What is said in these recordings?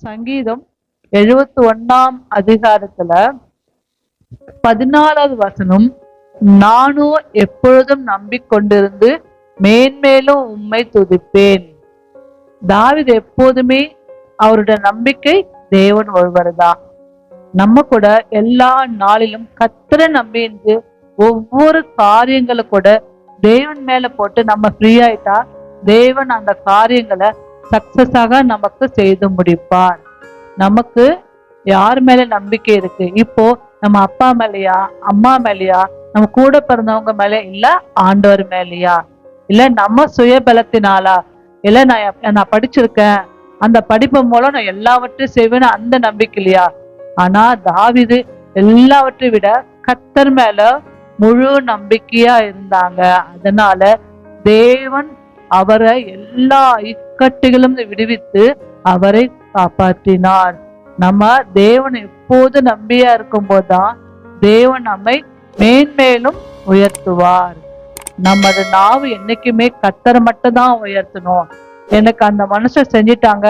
சங்கீதம் 71 அதிகாரத்துல 14வது வசனம், நானோ எப்பொழுதும் நம்பிக்கொண்டிருந்து மேன்மேலும் உம்மை துதிப்பேன். தாவீது எப்போதுமே அவருடைய நம்பிக்கை தேவன் ஒருவர்தான். நம்ம கூட எல்லா நாளிலும் கர்த்தரை நம்பிந்து ஒவ்வொரு காரியங்களை கூட தேவன் மேல போட்டு நம்ம ஃப்ரீ ஆயிட்டா தேவன் அந்த காரியங்களை சக்சஸாக நமக்கு செய்து முடிப்பார். நமக்கு யார் மேல நம்பிக்கை இருக்கு? இப்போ நம்ம அப்பா மேலயா, அம்மா மேலயா, நம்ம கூட பிறந்தவங்க மேல, இல்ல ஆண்டவர் மேலயா, இல்ல நம்ம சுய பலத்தினாலா, இல்ல நான் படிச்சிருக்கேன், அந்த படிப்பு மூலம் நான் எல்லாவற்றையும் செய்வேன்னு அந்த நம்பிக்கை இல்லையா? ஆனா தாவீது எல்லாவற்றை விட கர்த்தர் மேல முழு நம்பிக்கையா இருந்தாங்க. அதனால தேவன் அவரை எல்லா இக்கட்டுகளும் விடுவித்து அவரை காப்பாற்றினார். நம்ம தேவன் எப்போது நம்பியா இருக்கும் போதுதான் தேவன் நம்மை மேன்மேலும் உயர்த்துவார். நமது நாவு என்னைக்குமே கர்த்தரை மட்டும் தான் உயர்த்தணும். எனக்கு அந்த மனுஷன் செஞ்சிட்டாங்க,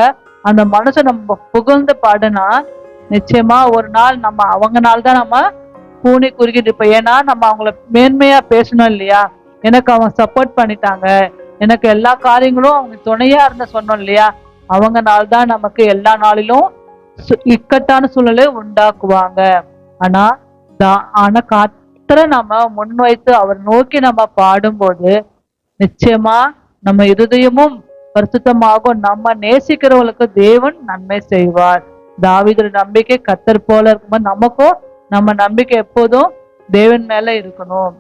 அந்த மனுஷன் நம்ம புகழ்ந்து பாடுனா நிச்சயமா ஒரு நாள் நம்ம அவங்க நாள் தான் நம்ம கூனி குறுக்கிட்டு இருப்போம். ஏன்னா நம்ம அவங்கள மேன்மையா பேசணும் இல்லையா? எனக்கு அவங்க சப்போர்ட் பண்ணிட்டாங்க, எனக்கு எல்லா காரியங்களும் அவங்க துணையா இருந்த சொன்னோம் இல்லையா? அவங்க நாள் தான் நமக்கு எல்லா நாளிலும் இக்கட்டான சூழ்நிலை உண்டாக்குவாங்க. ஆனா கர்த்தரை நம்ம முன்வைத்து அவர் நோக்கி நம்ம பாடும்போது நிச்சயமா நம்ம இருதயமும் பரிசுத்தமாகும். நம்ம நேசிக்கிறவங்களுக்கு தேவன் நன்மை செய்வார். தாவீது நம்பிக்கை கர்த்தர் போல இருக்கும்போது நமக்கும் நம்ம நம்பிக்கை எப்போதும் தேவன் மேல இருக்கணும்.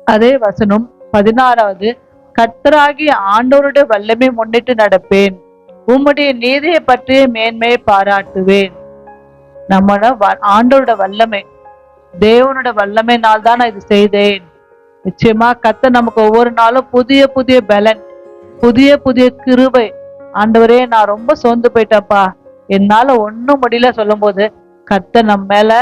அதே வசனம் 16வது, கர்த்தராகிய ஆண்டவருடைய வல்லமை முன்னிட்டு நடப்பேன், உம்முடைய நீதியை பற்றிய மேன்மையை பாராட்டுவேன். நம்மளோட ஆண்டவரோட வல்லமை, தேவனோட வல்லமையினால் தான் நான் இது செய்தேன். நிச்சயமா கர்த்தர் நமக்கு ஒவ்வொரு நாளும் புதிய புதிய பலன், புதிய புதிய கிருபை. ஆண்டவரே நான் ரொம்ப சோர்ந்து போயிட்டேன்ப்பா, என்னால ஒண்ணும் முடியல சொல்லும் போது கர்த்தர் நம்ம மேல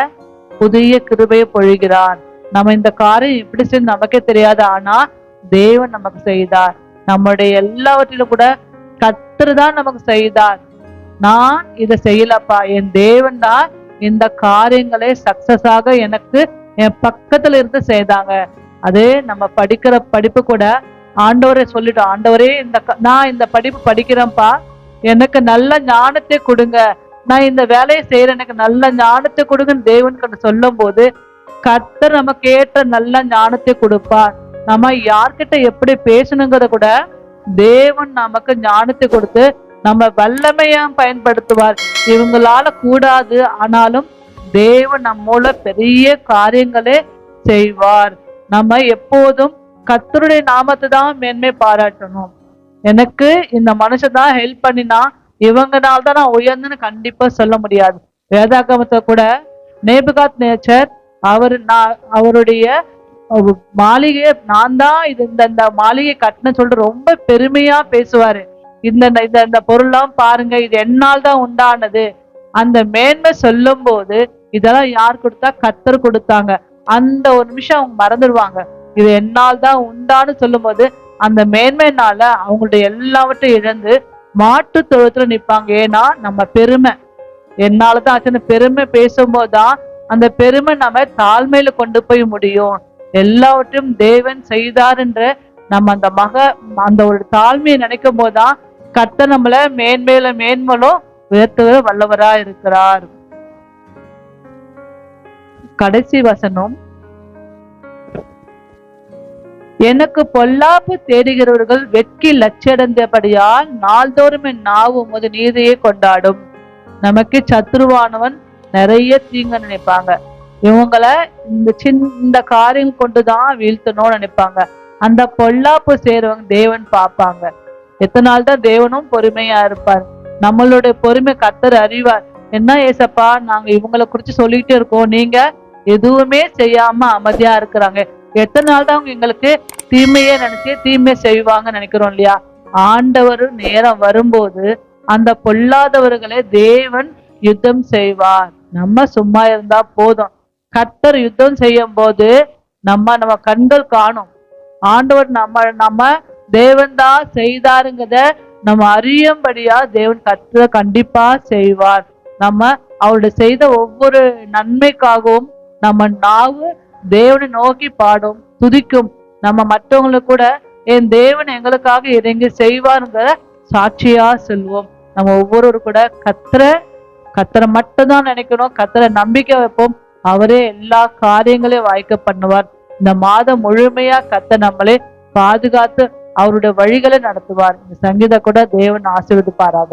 புதிய கிருபையை பொழிகிறார். நம்ம இந்த காரியம் இப்படி செய்து நமக்கே தெரியாது, ஆனா தேவன் நமக்கு செய்தார். நம்முடைய எல்லாவற்றிலும் கூட கர்த்தர் தான் நமக்கு செய்தார். நான் இதை செய்யலப்பா, என் தேவன் தான் இந்த காரியங்களை சக்சஸாக எனக்கு என் பக்கத்துல இருந்து செய்தாங்க. அதே நம்ம படிக்கிற படிப்பு கூட ஆண்டவரே சொல்லிட்டோம், ஆண்டவரே நான் இந்த படிப்பு படிக்கிறேன்ப்பா, எனக்கு நல்ல ஞானத்தை கொடுங்க, நான் இந்த வேலையை செய்யறேன், எனக்கு நல்ல ஞானத்தை கொடுங்கன்னு தேவன் சொல்லும் போது கர்த்தர் நமக்கு ஏற்ற நல்ல ஞானத்தை கொடுப்பார். நம்ம யார்கிட்ட எப்படி பேசணுங்கிறத கூட தேவன் நமக்கு ஞானத்தை கொடுத்து நம்ம வல்லமையா பயன்படுத்துவார். இவங்களால கூடாது, ஆனாலும் தேவன் நம்மோட பெரிய காரியங்களே செய்வார். நம்ம எப்போதும் கர்த்தருடைய நாமத்தை தான் மேன்மை பாராட்டணும். எனக்கு இந்த மனுஷன் தான் ஹெல்ப் பண்ணினா இவங்கனால தான் நான் உயர்ந்துன்னு கண்டிப்பா சொல்ல முடியாது. வேதாகமத்தை கூட நேபுகாத் நேச்சர் அவருடைய மாளிகையை நான் தான் இது இந்த மாளிகை கட்டின சொல்லிட்டு ரொம்ப பெருமையா பேசுவாரு. இந்த பொருள்லாம் பாருங்க, இது என்னால் தான் உண்டானது. அந்த மேன்மை சொல்லும் போது இதெல்லாம் யார் கொடுத்தா? கர்த்தர் கொடுத்தாங்க. அந்த ஒரு நிமிஷம் அவங்க மறந்துடுவாங்க, இது என்னால் தான் உண்டான்னு சொல்லும் போது அந்த மேன்மைனால அவங்களுடைய எல்லாவற்றையும் இழந்து மாட்டு தொழுத்துல நிற்பாங்க. ஏன்னா நம்ம பெருமை என்னாலதான் ஆச்சுன்னு பெருமை பேசும்போதுதான் அந்த பெருமை நம்ம தாழ்மையில கொண்டு போய் முடியும். எல்லாவற்றையும் தேவன் செய்தார் என்ற நம்ம அந்த ஒரு தாழ்மையை நினைக்கும் போதுதான் கர்த்தர் நம்மள மேன்மேல மேன்மலும் உயர்த்துவ வல்லவரா இருக்கிறார். கடைசி வசனம், எனக்கு பொல்லாப்பு தேடுகிறவர்கள் வெட்கி லட்சியடைந்தபடியால் நாள்தோறும் என் நாவு உமது நீதியை கொண்டாடும். நமக்கு சத்துருவானவன் நிறைய தீங்க நினைப்பாங்க. இவங்களை இந்த காரியம் கொண்டுதான் வீழ்த்தணும்னு நினைப்பாங்க. அந்த பொல்லாப்பு செய்றவங்க தேவன் பார்ப்பாங்க. எத்தனை நாள் தான் தேவனும் பொறுமையா இருப்பார். நம்மளுடைய பொறுமை கர்த்தர் அறிவார். என்ன ஏசப்பா, நாங்க இவங்களை குறிச்சு சொல்லிட்டே இருக்கோம், நீங்க எதுவுமே செய்யாம அமைதியா இருக்கிறாங்க, எத்தனை நாள் தான் அவங்க எங்களுக்கு தீமையே நினைச்சு தீமையை செய்வாங்க நினைக்கிறோம் இல்லையா? ஆண்டவர் நேரம் வரும்போது அந்த பொல்லாதவர்களை தேவன் யுத்தம் செய்வார். நம்ம சும்மா இருந்தா போதும். கர்த்தர் யுத்தம் செய்யும் போது நம்ம கண்கள் காணும். ஆண்டவர் நம்ம தேவன் தான் செய்தாருங்கிறத நம்ம அறியும்படியா தேவன் கர்த்தர் கண்டிப்பா செய்வார். நம்ம அவருடைய செய்த ஒவ்வொரு நன்மைக்காகவும் நம்ம நாவு தேவனை நோக்கி பாடும், துதிக்கும். நம்ம மற்றவங்களுக்கு கூட என் தேவன் எங்களுக்காக இறங்கி செய்வாருங்கிற சாட்சியா சொல்லுவோம். நம்ம ஒவ்வொருவரும் கூட கத்தரை மட்டும் தான் நினைக்கணும், கத்தரை நம்பிக்கை வைப்போம். அவரே எல்லா காரியங்களையும் வாய்க்க பண்ணுவார். இந்த மாதம் முழுமையா கத்த நம்மளே பாதுகாத்து அவருடைய வழிகளை நடத்துவார். இந்த சங்கீத கூட தேவன் ஆசீர்வதிப்பாராக.